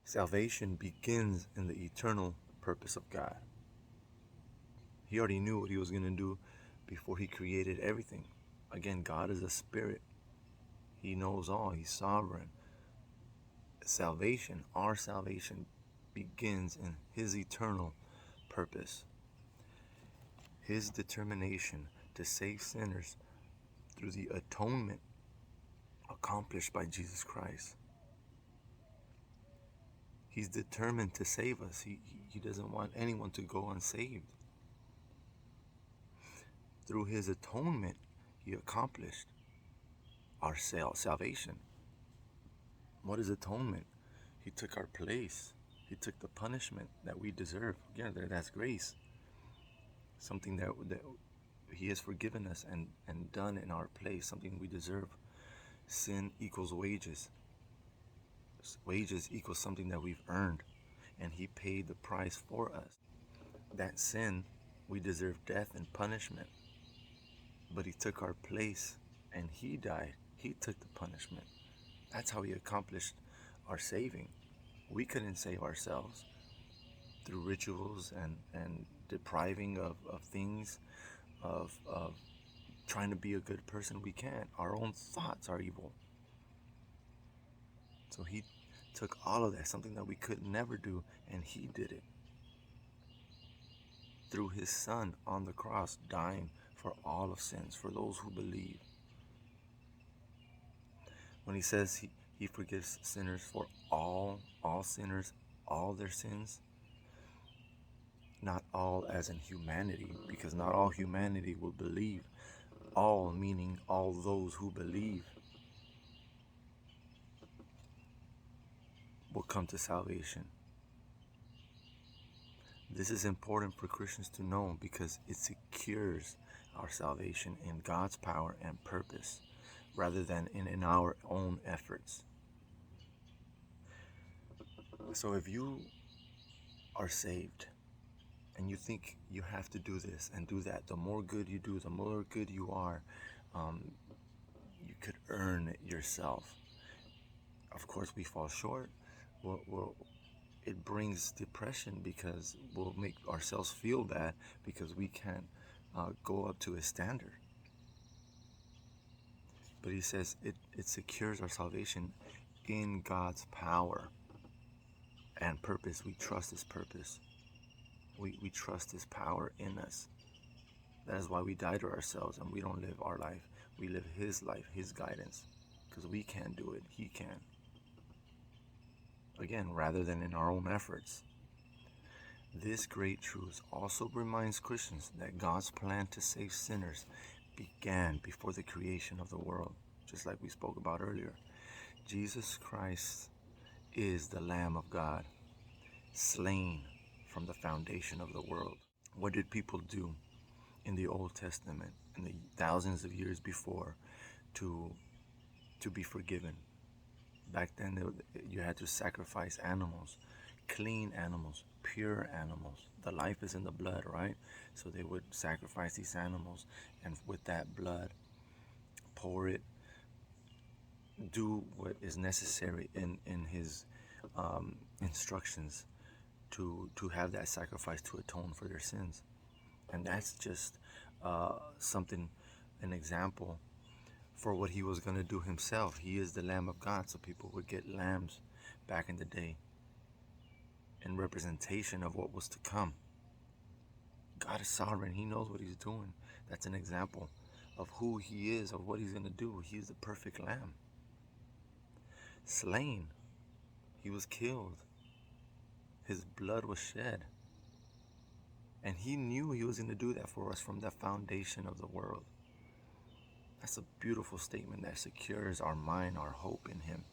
Salvation begins in the eternal purpose of God. He already knew what he was going to do before he created everything. Again, God is a spirit. He knows all. He's sovereign. Salvation, our salvation, begins in his eternal purpose. His determination to save sinners through the atonement accomplished by Jesus Christ. He's determined to save us. He doesn't want anyone to go unsaved. Through his atonement, he accomplished our salvation. What is atonement? He took our place. He took the punishment that we deserve. Again, that's grace. Something that he has forgiven us and done in our place, something we deserve. Sin equals wages. Wages equals something that we've earned, and he paid the price for us. That sin, we deserve death and punishment, but he took our place and he died. He took the punishment. That's how he accomplished our saving. We couldn't save ourselves through rituals and depriving of things, of trying to be a good person. We can't. Our own thoughts are evil. So he took all of that, something that we could never do, and he did it through his son on the cross, dying for all of sins, for those who believe. When he says he forgives sinners for all sinners, all their sins, not all as in humanity, because not all humanity will believe. All meaning all those who believe will come to salvation. This is important for Christians to know because it secures our salvation in God's power and purpose rather than in our own efforts. So if you are saved and you think you have to do this and do that, the more good you do, the more good you are, you could earn it yourself. Of course, we fall short. It brings depression because we'll make ourselves feel bad because we can't go up to his standard. But he says it secures our salvation in God's power and purpose. We trust his purpose. We trust his power in us. That is why we die to ourselves and we don't live our life. We live his life, his guidance, because we can't do it. He can. Again, rather than in our own efforts. This great truth also reminds Christians that God's plan to save sinners began before the creation of the world, just like we spoke about earlier. Jesus Christ is the Lamb of God, slain from the foundation of the world. What did people do in the Old Testament, in the thousands of years before, to be forgiven? Back then, you had to sacrifice animals, clean animals, pure animals. The life is in the blood, right? So they would sacrifice these animals, and with that blood, pour it, do what is necessary in his instructions to have that sacrifice to atone for their sins. And that's just something, an example for what he was going to do himself. He is the Lamb of God, so people would get lambs back in the day in representation of what was to come. God is sovereign. He knows what he's doing. That's an example of who he is, of what he's going to do. He is the perfect lamb. Slain. He was killed. His blood was shed. And he knew he was going to do that for us from the foundation of the world. That's a beautiful statement that secures our mind, our hope in him.